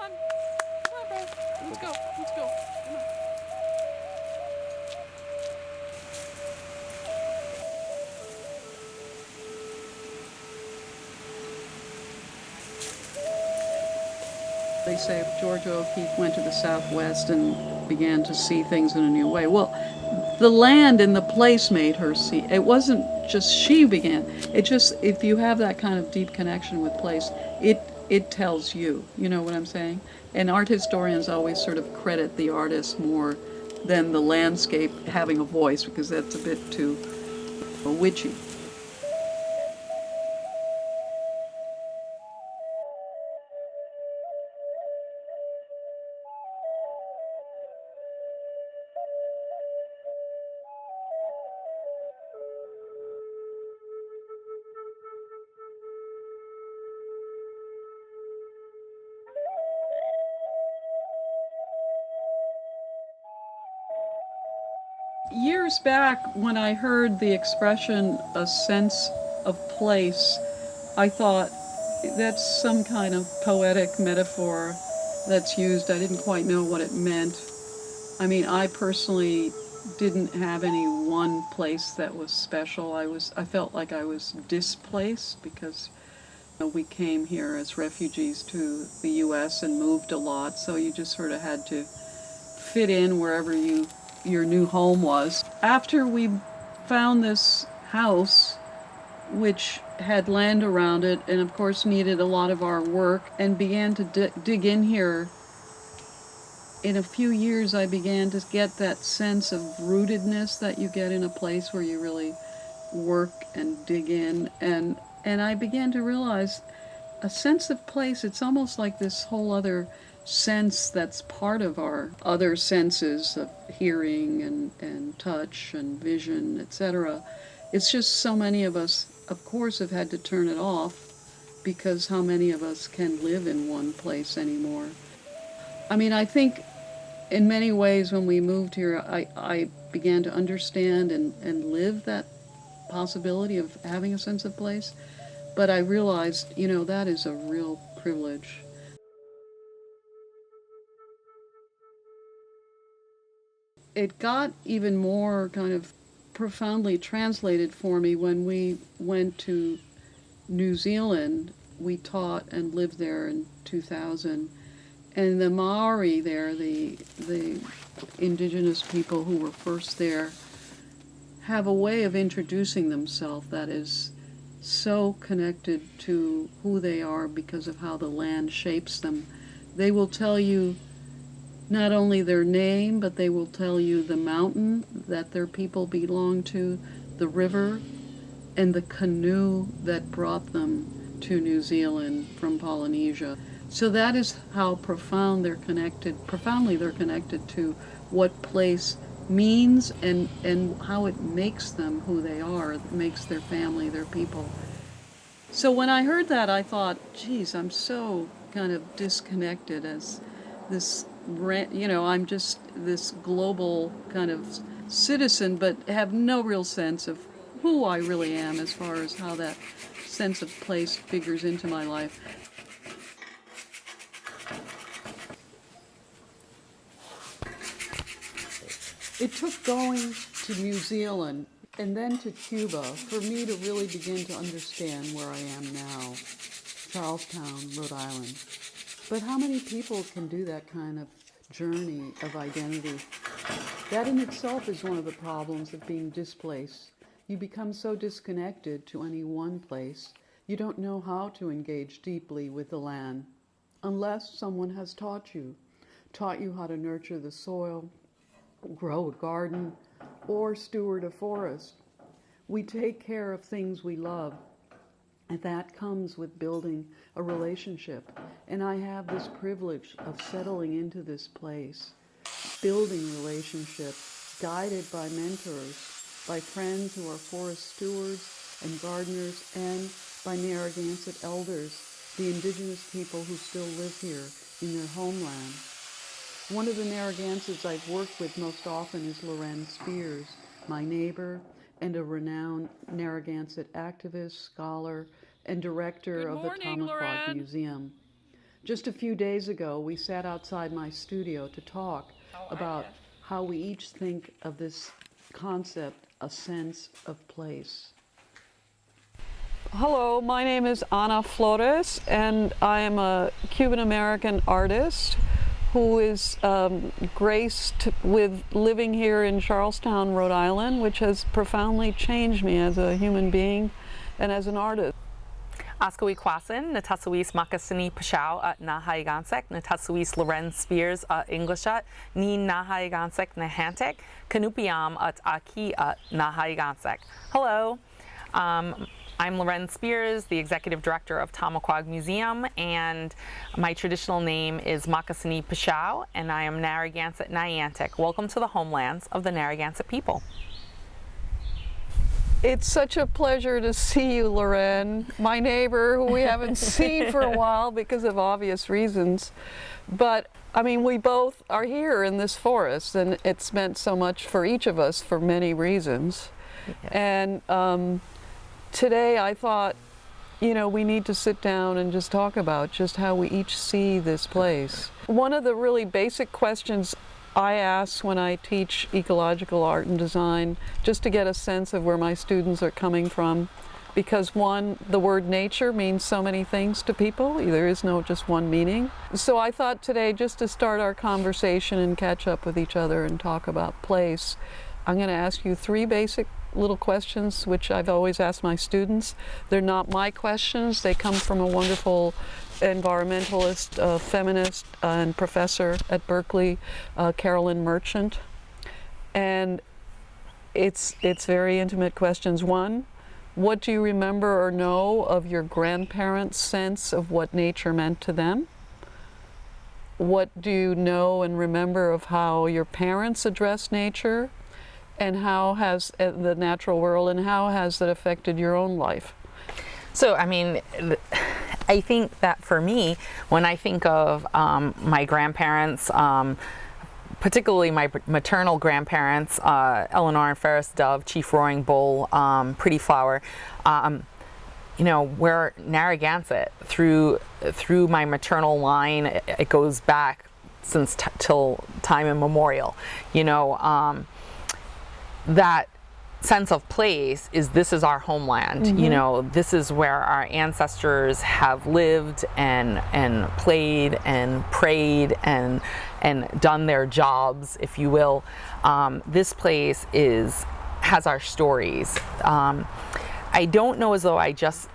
on. Come on, bro. Let's go. Let's go. Come on. They say Georgia O'Keeffe went to the Southwest and began to see things in a new way. Well, the land and the place made her see. It wasn't just she began. It just, if you have that kind of deep connection with place, it tells you. You know what I'm saying? And art historians always sort of credit the artist more than the landscape having a voice, because that's a bit too witchy. Years back, when I heard the expression a sense of place, I thought that's some kind of poetic metaphor that's used. I didn't quite know what it meant. I mean, I personally didn't have any one place that was special. I felt like I was displaced because we came here as refugees to the US and moved a lot, so you just sort of had to fit in wherever your new home was. After we found this house, which had land around it and of course needed a lot of our work, and began to dig in here, in a few years I began to get that sense of rootedness that you get in a place where you really work and dig in, and I began to realize a sense of place. It's almost like this whole other sense that's part of our other senses of hearing and touch and vision, etc. It's just so many of us, of course, have had to turn it off, because how many of us can live in one place anymore? I mean, I think in many ways when we moved here, I began to understand and live that possibility of having a sense of place. But I realized, that is a real privilege. It got even more kind of profoundly translated for me when we went to New Zealand. We taught and lived there in 2000. And the Maori there, the indigenous people who were first there, have a way of introducing themselves that is so connected to who they are because of how the land shapes them. They will tell you not only their name, but they will tell you the mountain that their people belong to, the river, and the canoe that brought them to New Zealand from Polynesia. So that is how profoundly they're connected to what place means, and how it makes them who they are, it makes their family, their people. So when I heard that, I thought, geez, I'm so kind of disconnected as this, I'm just this global kind of citizen, but have no real sense of who I really am as far as how that sense of place figures into my life. It took going to New Zealand and then to Cuba for me to really begin to understand where I am now, Charlestown, Rhode Island. But how many people can do that kind of journey of identity? That in itself is one of the problems of being displaced. You become so disconnected to any one place, you don't know how to engage deeply with the land unless someone has taught you how to nurture the soil, grow a garden, or steward a forest. We take care of things we love, and that comes with building a relationship. And I have this privilege of settling into this place, building relationships, guided by mentors, by friends who are forest stewards and gardeners, and by Narragansett elders, the indigenous people who still live here in their homeland. One of the Narragansetts I've worked with most often is Loren Spears, my neighbor and a renowned Narragansett activist, scholar, and director of the Tamaqua Museum. Just a few days ago, we sat outside my studio to talk about how we each think of this concept, a sense of place. Hello, my name is Ana Flores, and I am a Cuban-American artist who is graced with living here in Charlestown, Rhode Island, which has profoundly changed me as a human being and as an artist. Askawi Kwasin, Natasuis Makasini Pashao at Nahaigansek, Natasuis Loren Spears at Englishat, Ni Nahaigansek Nahantek, Kanupiam at Aki at Nahaigansek. Hello, I'm Loren Spears, the Executive Director of Tamaquag Museum, and my traditional name is Makasini Pashao, and I am Narragansett Niantic. Welcome to the homelands of the Narragansett people. It's such a pleasure to see you, Loren, my neighbor who we haven't seen for a while because of obvious reasons. But I mean, we both are here in this forest, and it's meant so much for each of us for many reasons. Yes. And today I thought, you know, we need to sit down and just talk about just how we each see this place. One of the really basic questions I ask when I teach ecological art and design, just to get a sense of where my students are coming from, because one, the word nature means so many things to people. There is no just one meaning. So I thought today, just to start our conversation and catch up with each other and talk about place, I'm going to ask you three basic little questions which I've always asked my students. They're not my questions. They come from a wonderful environmentalist, feminist, and professor at Berkeley, Carolyn Merchant. And it's very intimate questions. One, what do you remember or know of your grandparents' sense of what nature meant to them? What do you know and remember of how your parents addressed nature? And how has the natural world, and how has that affected your own life? So, I mean, I think that for me, when I think of my grandparents, particularly my maternal grandparents, Eleanor and Ferris Dove, Chief Roaring Bull, Pretty Flower, you know, we're Narragansett through my maternal line. It goes back since till time immemorial, you know. That sense of place is, this is our homeland. Mm-hmm. You know, this is where our ancestors have lived and played and prayed and done their jobs, if you will. This place has our stories. I don't know as though I just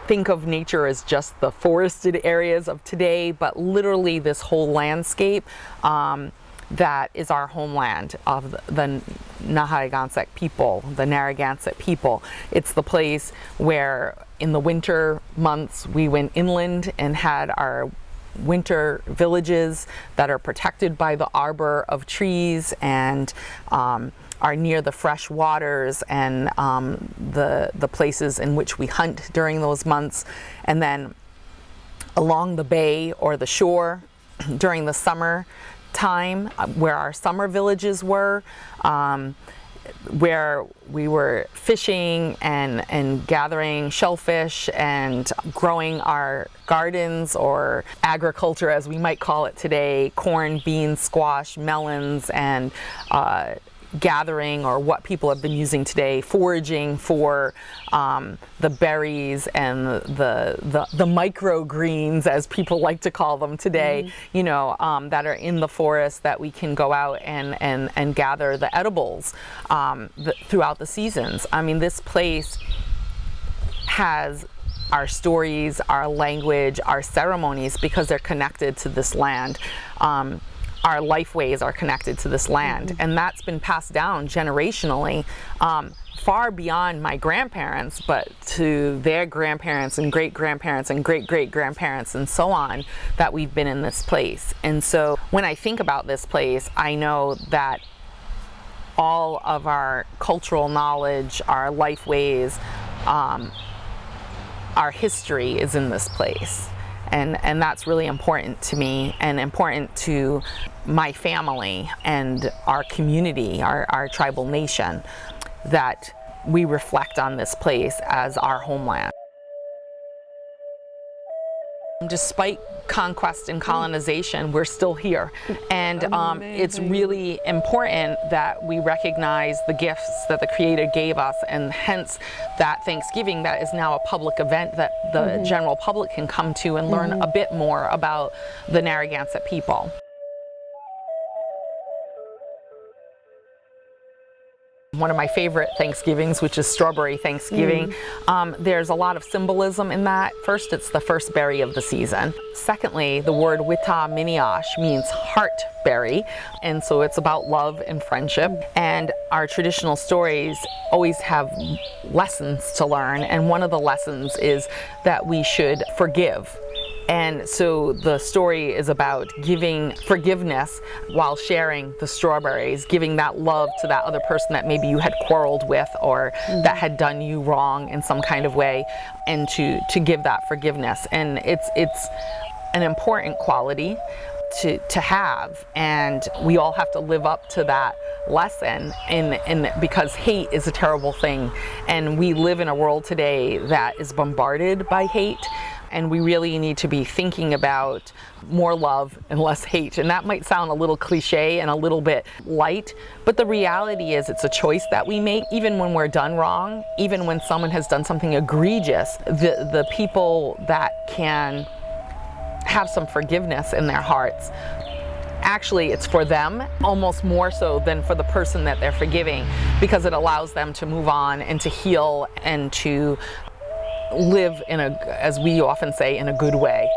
think of nature as just the forested areas of today, but literally this whole landscape that is our homeland of the Nahaigansett people, the Narragansett people. It's the place where in the winter months we went inland and had our winter villages that are protected by the arbor of trees and are near the fresh waters and the places in which we hunt during those months. And then along the bay or the shore during the summer time, where our summer villages were, where we were fishing and gathering shellfish and growing our gardens, or agriculture as we might call it today, corn, beans, squash, melons, and gathering, or what people have been using today, foraging for the berries and the microgreens, as people like to call them today, mm-hmm. you know, that are in the forest that we can go out and gather the edibles throughout the seasons. I mean, this place has our stories, our language, our ceremonies, because they're connected to this land. Our lifeways are connected to this land, mm-hmm. and that's been passed down generationally, far beyond my grandparents, but to their grandparents and great-grandparents and great-great-grandparents and so on, that we've been in this place. And so when I think about this place, I know that all of our cultural knowledge, our lifeways, our history is in this place. And that's really important to me and important to my family and our community, our tribal nation, that we reflect on this place as our homeland. Despite conquest and colonization, we're still here. And it's really important that we recognize the gifts that the Creator gave us, and hence that Thanksgiving that is now a public event that the general public can come to and learn a bit more about the Narragansett people. One of my favorite Thanksgivings, which is Strawberry Thanksgiving, there's a lot of symbolism in that. First, it's the first berry of the season. Secondly, the word Wita Miniosh means heart berry, and so it's about love and friendship. And our traditional stories always have lessons to learn, and one of the lessons is that we should forgive. And so the story is about giving forgiveness while sharing the strawberries, giving that love to that other person that maybe you had quarreled with or that had done you wrong in some kind of way, and to give that forgiveness. And it's an important quality to have, and we all have to live up to that lesson, and because hate is a terrible thing, and we live in a world today that is bombarded by hate. And we really need to be thinking about more love and less hate. And that might sound a little cliche and a little bit light, but the reality is it's a choice that we make. Even when we're done wrong, even when someone has done something egregious, the people that can have some forgiveness in their hearts, actually it's for them almost more so than for the person that they're forgiving, because it allows them to move on and to heal and to live in a, as we often say, in a good way.